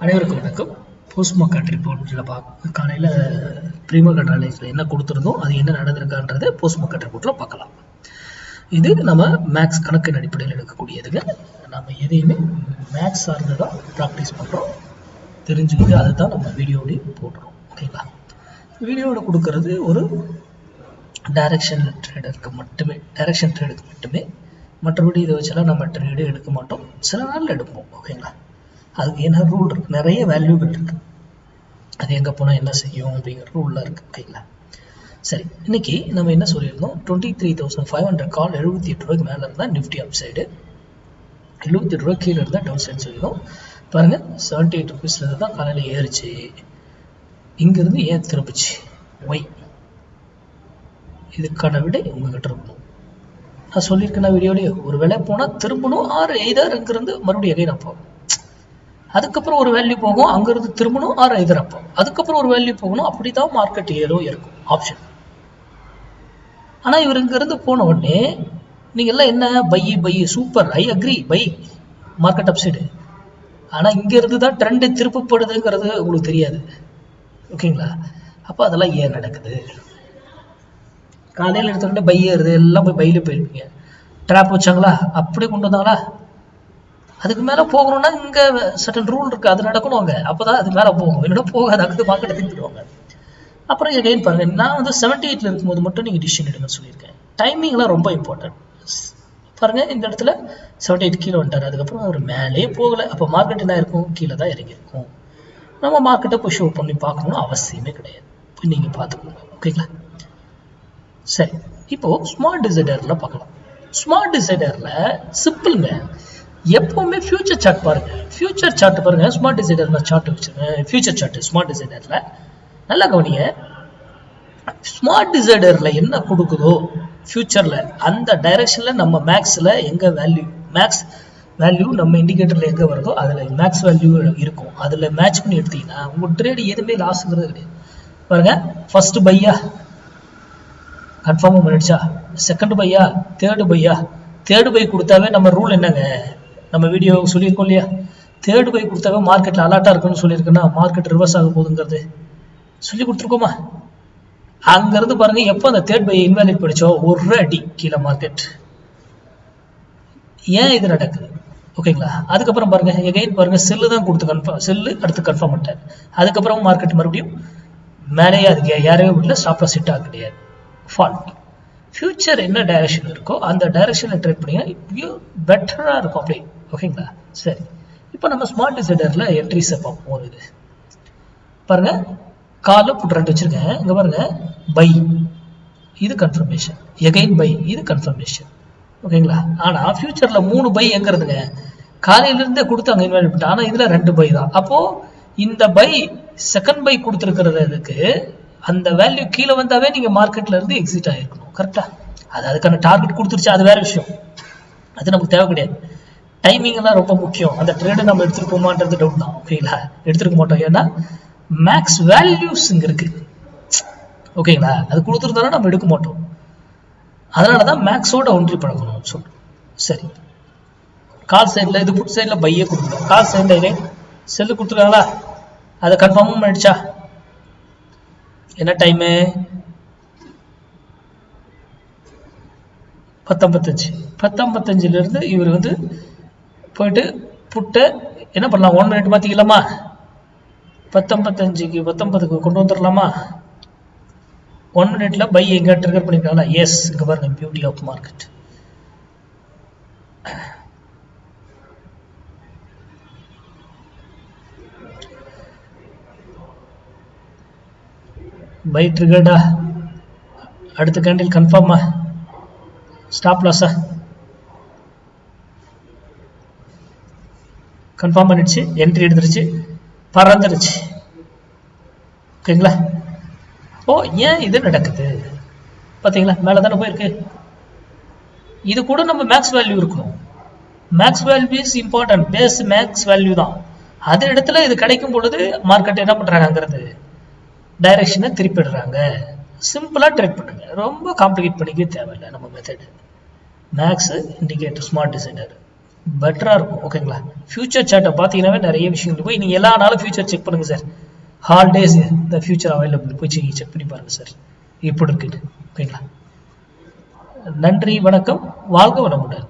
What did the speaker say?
அனைவருக்கும் வணக்கம். Post market ரிப்போர்ட்டில் காலையில் ப்ரீ மார்க்கெட் அனலைஸில் என்ன கொடுத்துருந்தோம், அது என்ன நடந்திருக்கான்றதை போஸ்ட் மார்க்கெட் ரிப்போர்ட்டில் பார்க்கலாம். இது நம்ம மேக்ஸ் கணக்கின் அடிப்படையில் எடுக்கக்கூடியதுங்க. நம்ம எதையுமே மேக்ஸ் சார்ந்து தான் ப்ராக்டிஸ் பண்ணுறோம், தெரிஞ்சுக்கிட்டு அதை தான் நம்ம வீடியோலையும் போடுறோம். ஓகேங்களா? வீடியோவில் கொடுக்கறது ஒரு டைரக்ஷன் ட்ரேடுக்கு மட்டுமே, மற்றபடி இதை வச்செல்லாம் நம்ம ட்ரேடு எடுக்க மாட்டோம். சில நாளில் எடுப்போம். ஓகேங்களா? அதுக்கு என்ன ரூல் இருக்கு, நிறைய வேல்யூகள் இருக்கு, அது எங்கே போனால் என்ன செய்யும் அப்படிங்கிற ரூல்லாம் இருக்குது. ஓகேங்களா? சரி, இன்னைக்கு நம்ம என்ன சொல்லியிருந்தோம், 23,500 கால் 78 ரூபாய்க்கு மேலே இருந்தால் நிஃப்டி அப் சைடு, 78 ரூபாய் கீழே இருந்தால் டவுன் சைடு சொல்லியிருந்தோம். பாருங்க, 78 ருபீஸ்ல தான் காலையில் ஏறிச்சு, இங்கிருந்து ஏன் திரும்பிச்சு, ஒய். இதுக்கான விடை உங்ககிட்ட இருக்கணும். நான் சொல்லியிருக்கேன் வீடியோலேயே, ஒரு வேலை போனால் திரும்பணும், ஆறு எய்தர் இங்கிருந்து மறுபடியும் எகைன் அப்போ, அதுக்கப்புறம் ஒரு வேல்யூ போகும், அங்கிருந்து திரும்பணும், ஆறு எய்தர் அப்போ, அதுக்கப்புறம் ஒரு வேல்யூ போகணும். அப்படிதான் மார்க்கெட் ஏறோ இருக்கும் ஆப்ஷன். ஆனா இவர் இங்கிருந்து போன உடனே நீங்க எல்லாம் என்ன buy super, I agree, buy market upside. ஆனா இங்க இருந்து தான் ட்ரெண்ட் திருப்பப்படுதுங்கிறது உங்களுக்கு தெரியாது. ஓகேங்களா? அப்ப அதெல்லாம் ஏன் நடக்குது? காலையில் எடுத்துக்கிட்டு பை ஏறுது, எல்லாம் போய் பையில போயிருப்பீங்க. ட்ராப் வச்சாங்களா, அப்படியே கொண்டு வந்தாங்களா? அதுக்கு மேல போகணும்னா இங்க சட்டன் ரூல் இருக்கு, அது நடக்கணும். அங்க அப்பதான் அது மேல போகும், இல்லைன்னா போகாது, அதுக்கு மார்க்கெட்டை திருப்பிடுவாங்க. அப்புறம் எகைன் பாருங்க, நான் வந்து 78ல இருக்கும்போது மட்டும் நீங்க டிசிஷன் எடுங்க சொல்லியிருக்கேன். டைமிங்லாம் ரொம்ப இம்பார்ட்டன்ட். பாருங்க, இந்த இடத்துல 78 கீழே வந்துட்டாரு, அதுக்கப்புறம் அவர் மேலே போகல. அப்போ மார்க்கெட் என்ன இருக்கும், கீழே தான் இறங்கி இருக்கும். நம்ம மார்க்கெட்டை போய் ஷோ பண்ணி பார்க்கணும்னு அவசியமே கிடையாது, போய் நீங்க பார்த்துக்கோங்க. ஓகேங்களா? சரி, இப்போ ஸ்மார்ட் டிசைடர்ல பார்க்கலாம். ஸ்மார்ட் டிசைடர்ல சிம்பிள்ங்க, எப்பவுமே ஃபியூச்சர் சார்ட் பாருங்க. ஃபியூச்சர் சார்ட் பாருங்க, ஸ்மார்ட் டிசைடர்ல சார்ட் வச்சிருக்கேன். ஃபியூச்சர் சார்ட் ஸ்மார்ட் டிசைடர்ல நல்லா கவனிங்க. ஸ்மார்ட் டிசைடர்ல என்ன கொடுக்குதோ ஃபியூச்சர்ல, அந்த டைரக்ஷன்ல நம்ம மேக்ஸ்ல எங்க வேல்யூ, மேக்ஸ் வேல்யூ நம்ம இண்டிகேட்டர்ல எங்க வருதோ அதுல மேக்ஸ் வேல்யூ இருக்கும். அதுல மேட்ச் பண்ணி எடுத்தீங்கன்னா உங்க ட்ரேட் எதுவுமே லாஸ்ங்கிறது கிடையாது. பாருங்க, ஃபர்ஸ்ட் பையா கன்ஃபார்ம் பண்ணிடுச்சா, செகண்ட் பையா, தேர்டு பையா. தேர்டு பை கொடுத்தாவே நம்ம ரூல் என்னங்க, நம்ம வீடியோ சொல்லியிருக்கோம் இல்லையா, தேர்டு பை கொடுத்தாவே மார்க்கெட்ல அலர்ட்டா இருக்குன்னு சொல்லியிருக்கேன்னா மார்க்கெட் ரிவர்ஸ் ஆக போகுதுங்கிறது சொல்லி கொடுத்துருக்கோமா? அங்கிருந்து பாருங்க, எப்போ அந்த தேர்ட் பை இன்வாலிட் படிச்சோ ஒரு அடி கீழே மார்க்கெட். ஏன் இது நடக்குது? ஓகேங்களா? அதுக்கப்புறம் பாருங்க, எகைன் பாருங்க, செல்லு தான் கொடுத்து கன்ஃபார்ம், செல்லு அடுத்து கன்ஃபார்ம் பண்ணிட்டேன். அதுக்கப்புறம் மார்க்கெட் மறுபடியும் மேலேயே, அதுக்கு யாரவே விடல, ஸ்டாப் லாஸ் ஹிட் ஆக கிடையாது, ஃபால்ட். ஃபியூச்சர் என்ன டைரக்ஷன் இருக்கோ அந்த டைரக்ஷன்ல ட்ரேட் பண்ணீங்கன்னா பெட்டரா இருக்கும் அப்படி. ஓகேங்களா? சரி, இப்போ நம்ம ஸ்மார்ட் டிசைடர்ல என்ட்ரிஸ் பார்ப்போம். ஒரு இது பாருங்க, கால புட் ரெண்டு வச்சிருக்கேன். இங்க பாருங்க, பை இது கன்ஃபர்மேஷன், எகைன் பை இது கன்ஃபர்மேஷன். ஓகேங்களா? ஆனா ஃபியூச்சர்ல 3 பை எங்க இருந்துங்க, காலையில இருந்தே கொடுத்தாங்க இன்வால்மெண்ட். ஆனா இதுல 2 பை தான். அப்போ இந்த பை செகண்ட் பை கொடுத்துருக்கிறதுக்கு அந்த வேல்யூ கீழே வந்தாவே நீங்க மார்க்கெட்ல இருந்து எக்ஸிட் ஆயிருக்கணும். கரெக்டா? அது அதுக்கான டார்கெட் கொடுத்துருச்சு, அது வேற விஷயம், அது நமக்கு தேவை கிடையாது. டைமிங் எல்லாம் ரொம்ப முக்கியம். அந்த ட்ரேடை நம்ம எடுத்துருப்போமான்றது டவுட் தான். ஓகேங்களா? எடுத்துருக்க மாட்டோம், ஏன்னா மேக்ஸ் வேல்யூஸ் இங்க இருக்கு. ஓகேங்களா? அது கொடுத்துருந்தாலும் நம்ம எடுக்க மாட்டோம். அதனாலதான் மேக்ஸோட ஒன்றி பழக்கணும் சொல்றோம். சரி, கால் சைட்ல இது புட் சைட்ல பையே கொடுத்துருக்கோம், கால் சைட்ல செல்லு கொடுத்துருக்காங்களா, அதை கன்ஃபார்மும் பண்ணிடுச்சா? என்ன டைமு, 10:55 இருந்து இவர் வந்து போயிட்டு புட்டை என்ன பண்ணலாம், 1 மினிட் மாத்திக்கலாமா, 10:55க்கு 19க்கு கொண்டு வந்துடலாமா? 1 மினிட்ல பை எங்க ட்ரிகர் பண்ணிருக்காங்களா? எஸ். இங்க பாருங்க, பியூட்டி ஆஃப் மார்க்கெட். பை ட்ரிகர்டா, அடுத்த கேண்டில் கன்ஃபார்மா, ஸ்டாப் லாஸா, கன்ஃபார்ம் பண்ணிடுச்சு, என்ட்ரி எடுத்துருச்சு, பறந்துடுச்சு. ஓகேங்களா? ஓ, ஏன் இது நடக்குது பாத்தீங்களா? மேல தானே போயிருக்கு. இது கூட நம்ம மேக்ஸ் வேல்யூ இருக்கணும். Max value is important, base max value தான். அதே இடத்துல இது கிடைக்கும் பொழுது மார்க்கெட் என்ன பண்றாங்கிறது டைரக்ஷனை திருப்பிடுறாங்க. சிம்பிளா ட்ரேட் பண்ணுங்க, ரொம்ப காம்ப்ளிகேட் பண்ணிக்கவே தேவையில்லை. நம்ம method max indicator smart designer பெட்டராக இருக்கும். ஓகேங்களா? ஃபியூச்சர் சார்ட்டை பார்த்தீங்கன்னாவே நிறைய விஷயங்கள் போய் நீங்கள் எல்லா நாளும் ஃபியூச்சர் செக் பண்ணுங்கள் சார். ஹாலிடேஸ் இந்த ஃபியூச்சர் அவைலபிள் போய் செக் பண்ணி பாருங்கள் சார் எப்படி இருக்குது. ஓகேங்களா? நன்றி, வணக்கம், வாழ்க வளமுடன்.